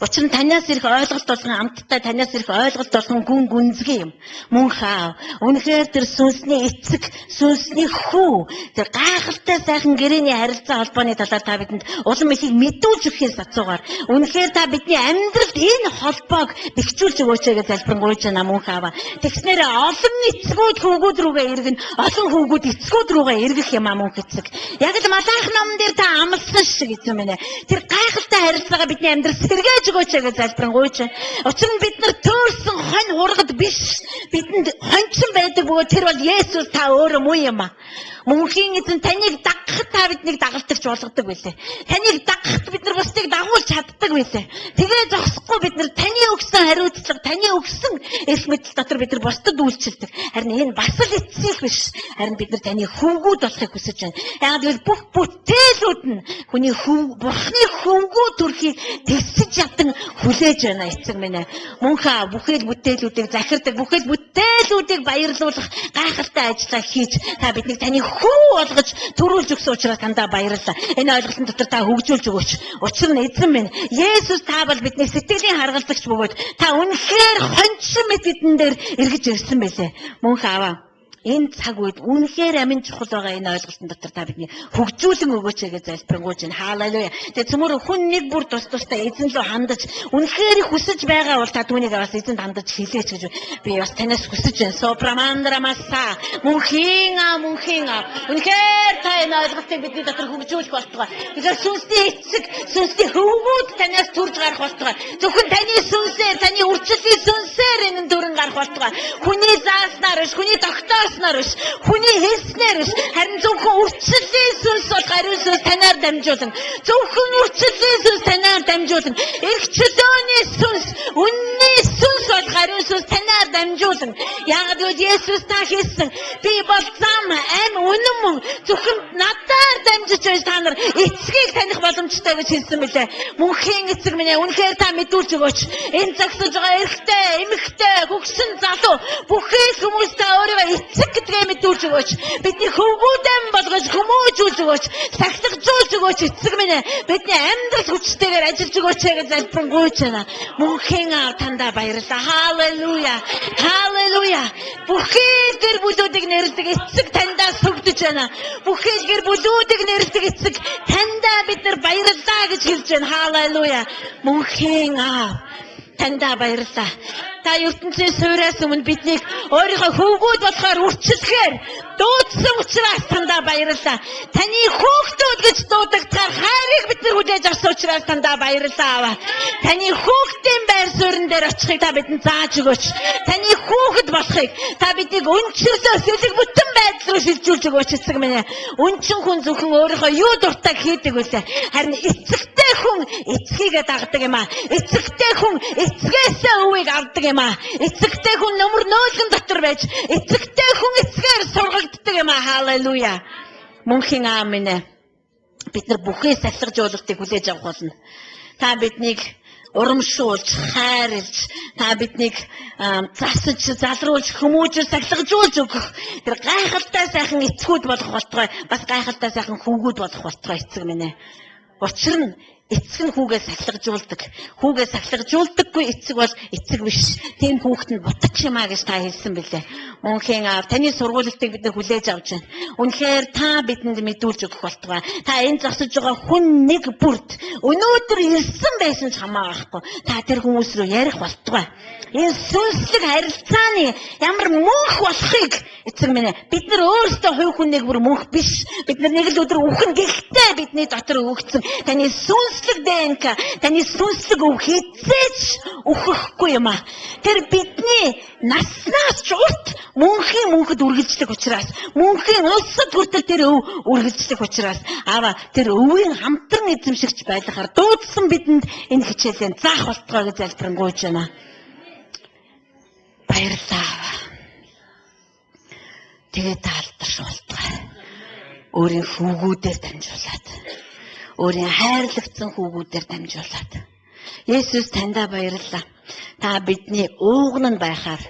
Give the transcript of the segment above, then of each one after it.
Учир нь танаас ирэх ойлголт болгон амттай танаас ирэх ойлголт болгон гүн гүнзгий юм. Мөн хаав. Үнэхээр тэр сүнсний эцэг, сүнсний хүү, тэр гайхалтай сайхан гэрээний харилцаа холбооны талаар та бидэнд улам ихийг мэдүүлж өгөхийн сацуугаар үнэхээр та бидний амьдралд энэ холбоог бэхжүүлж өгөөч гэж залбирanгуйж байна мөн хаав. Тэгснээр олон эцгүүд хүүгүүд рүүгээ иргэн, олон хүүгүүд эцгүүд рүүгээ иргэх юм аа мөн эцэг. Яг л Малах номон дээр та амласан шиг эзэн минь. Тэр гайхалтай харилцаагаа бидний амьдрал сэргээж өгөөч гэж залбирanгуйж байна. Учир нь бид нар төөрсөн хонь ургад биш. Бидэнд хоньчин байдаг бөгөөд тэр бол Есүс та өөрөө муу юм аа. Мөнхийн эзэн таныг дагахад та биднийг дагалдагч болгодог байлээ. Таныг дагахад бид нар бусдыг дагуулж чаддаг байлээ. Тэгээ зогсохгүй бид нар таны өгсөн хариуцлага, таны өгсөн эрх мэдэл дотор бид нар бусдад үйлчилдэг. Харин энэ бас л эцсийнх биш. Харин бид нар таны хөвгүүд болохыг хүсэж байна. Яг гэвэл бүх бүтээлүүд нь хүний Бурхны хөвгүүд төрхийг тэгсэж ядан хүлээж байна эцэг минь. Мөнхөө бүхэл бүтээлүүдийг захирдаг, бүхэл бүтээлүүдийг баярлуулах гайхалтай ажиллаа хийж та биднийг таны хүү болгож төрүүлж өгсөн учраас тандаа баярлалаа. Энэ ойлголтын дотор та хөгжүүлж өгөөч. Учир нь эзэн минь Есүс та бол бидний сэтгэлийн харгалзагч бөгөөд та үнэхээр хоньчин мэд бидэн дээр эргэж ирсэн байлээ. Мөнх аваа. Энэ цаг үед үнэхээр амин чухал байгаа энэ ойлголтын дотор та бидний хөгжүүлэн өгөөч гэж залбирanгуйж байна. Халелуя. Тэгээ цөмөр хүн нэг бүр тус тустай эзэн рүү хандаж үнэхээр их хүсэж байгаа бол та түүнийг бас эзэнд хандаж хэлээч гэж би бас танаас хүсэж байна. Сопрамандрамаса мөнхийн үнэхээр та энэ ойлголтыг бидний дотор хөгжүүлэх болтугай. Тэгэхээр сүнсний эцэг, сүнсний хөвгүүд танаас төрж гарах болтугай. Зөвхөн таны сүнсээр, таны үржиллийн сүнсээр энэ төрөн гарах болтугай. Хүний зааснаар биш, хүний тогтоосноор биш, хүний хэлснээр биш, харин зөвхөн үржиллийн сүнс бол ариун сүнс танаар дамжуулан, зөвхөн үржиллийн сүнс танаар дамжуулан, эрх чөлөөний сүнс, үнний сүнс бол ариун сүнс танаар дамжуулан. Яагаад гэвэл Есүс та хэлсэн, би бол зам, ам, үнэн мөн, зөвхөн надаар дамжиж байж та нар эцгийг таних боломжтой гэж хэлсэн мөлий. Мөнхийн эцэг минь үнэхээр та мэдүүлж өгөөч. Энэ зогсож байгаа эрэгтэй, эмэгтэй, хөгшин залуу бүхэл хүмүүс та өөрийгөө эцэг гэдгээ мэдүүлж өгөөч. Бидний хөвгүүдэн болгож хүмүүжүүлж өгөөч. Сахилгажуулж өгөөч эцэг минь. Бидний амьдрал хүчтэйгээр ажиллаж өгөөч гэж залбирanгуйж байна. Мөнхийн аав тандаа баярлалаа. Халелуя. Халелуя. Бүхэл гэр бүлүүдийг нэрлдэг эцэг тандаа сүгдэж байна. Бүхэл гэр бүлүүдийг нэрлдэг эцэг тандаа бид нар баярлалаа гэж хэлж байна. Халелуя. Мөнхийн аав тандаа баярлалаа. Та ертөнцийн суйраас өмнө биднийг өөрийнхөө хөвгүүд болохоор үрчлэхээр дуудсан учраас тандаа баярлалаа. Таны хүүхдүүд гэж дуудагдахаар хайрыг бид нар хүлээж авсан учраас тандаа баярлалаа. Таны хүүхдийн байр суурин дээр очихыг та бидэнд зааж өгөөч. Таны хүүхэд болохыг та биднийг өнчрлөө сэлэг бүтэн байдал руу шилжүүлж өгөөч эцэг минь. Өнчин хүн зөвхөн өөрийнхөө юу дуртайг хийдэг үлээ. Харин эцэгтэй хүн эцгийгээ дагдаг юм аа. Эцэгтэй хүн эцгээсээ өвийг авдаг юм. Эцэгтэй хүн нөмөр нөөлгөн дотор байж эцэгтэй хүн эцгээр сургагддаг юм аа. Халелуя. Мөнхийн аав минь бид нар бүхий сахилгажуулалтыг хүлээж авах болно. Та биднийг урамшуулж, хайрлж, та биднийг засаж, залруулж, хүмүүжиж, сахилгажуулж өгөх тэр гайхалтай сайхан эцгүүд болох болтугай, бас гайхалтай сайхан хүүгүүд болох болтугай эцэг минь. Учир нь эцэг нь хүүгээ сахилгажуулдаг. Хүүгээ сахилгажуулдаггүй эцэг бол эцэг биш. Тийм хүүхэд нь бутгач юм аа гэж та хэлсэн бэлээ. Мөнхийн аав таны сургуулилтыг бид нар хүлээж авч байна. Үнэхээр та бидэнд мэдүүлж өгөх болтугай. Та энэ зогсож байгаа хүн нэг бүрд өнөөдөр ирсэн байсан ч хамаагүй. Та тэр хүмүүс рүү ярих болтугай. Энэ сүнслэг харилцааны ямар мөнх болохыг эцэг минь бид нар өөрсдөө хувь хүн нэг бүр мөнх биш. Бид нар нэг л өдөр үхэн гэхдээ бидний дотор өгсөн таны сүнслэг ДНК, таны сүнслэг өв хэзээч үхэхгүй юм аа. Тэр бидний наснаас ч урт мөнхөд үргэлжлэх учраас, мөнхийн улсад хүртэл тэр өв үргэлжлэх учраас аава тэр өвийн хамтран эзэмшигч байлахаар дуудсан бидэнд энэ хичээлийн заах болтгой гэж залбирanгуйж байна. Баярлалаа. Тэгээд таалдарш болтугай. Өөрийн хүүгүүдээр дамжуулаад, өөрийн хайрлагдсан хүүгүүдээр дамжуулаад. Есүс тандаа баярлалаа. Та бидний ууган нь байхаар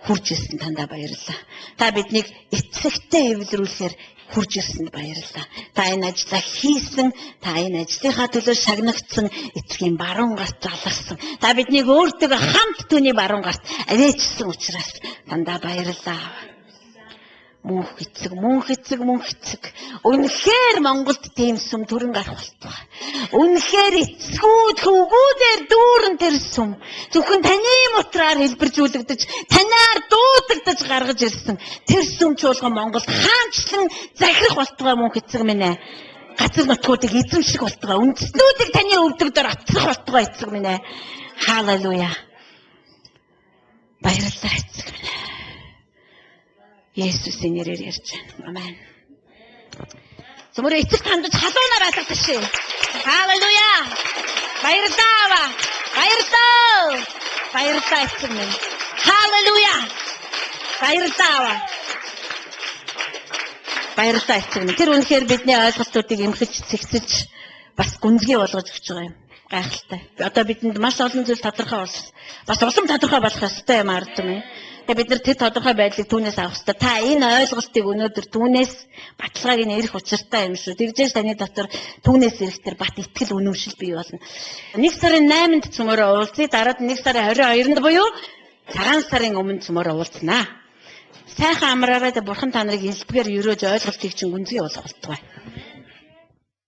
хурж ирсэн тандаа баярлалаа. Та биднийг эцэгтэй эвлэрүүлэхээр хурж ирсэнд баярлалаа. Та энэ ажлаа хийсэн, та энэ ажлынхаа төлөө шагнагдсан, эцгийн баруун гарт залгасан. Та биднийг өөртөө хамт түүний баруун гарт авээчсан учраас дандаа баярлалаа. Мөнх эцэг. Үнэхээр Монголд тийм сүм төрөн гарах болтугай. Үнэхээр эцгүүд хөвгүүдээр дүүрэн тэр сүм. Зөвхөн таны мотраар хэлбэржүүлэгдэж, танаар дуудагдаж гаргаж ирсэн тэр сүм чуулган Монголд хаанчлан захирах болтугай мөнх эцэг минь ээ. Газар нутгуудыг эзэмших болтугай. Үндэстнүүдийг таны өвдөгдөр атсах болтугай эцэг минь ээ. Халелуя. Баярлалаа эцэг минь. Есүсийн нэрээр ярьж байна. Амен. Зөвхөн эцэг тандж халуунаар алгадчихъя. Халелуя. Баярлалаа. Баярлалаа эцэг минь. Халелуя. Баярлалаа эцэг минь. Тэр үнэхээр бидний ойлголтуудыг эмхэж цэгцэж бас гүнзгий болгож өгч байгаа юм. Гайхалтай. Одоо бидэнд маш олон зүйл тодорхой болсон. Бас улам тодорхой болох ёстой юм ардам юм. Тэгээд бид нар тэр тодорхой байдлыг түүнээс авах хэрэгтэй. Та энэ ойлголтыг өнөөдөр түүнээс баталгааг нь эрэх учиртай юм шүү. Тэгжээс таны дотор түүнээс эрэх тэр бат итгэл үнэмшил бий болно. 1 сарын 8-нд цөмөрөө уулзъя. Дараад 1 сарын 22-нд буюу цагаан сарын өмнө цөмөрөө уулзнаа. Сайхан амраараа бурхан та нарыг илбгээр өрөөж ойлголтыг чинь гүнзгий болгох болтугай.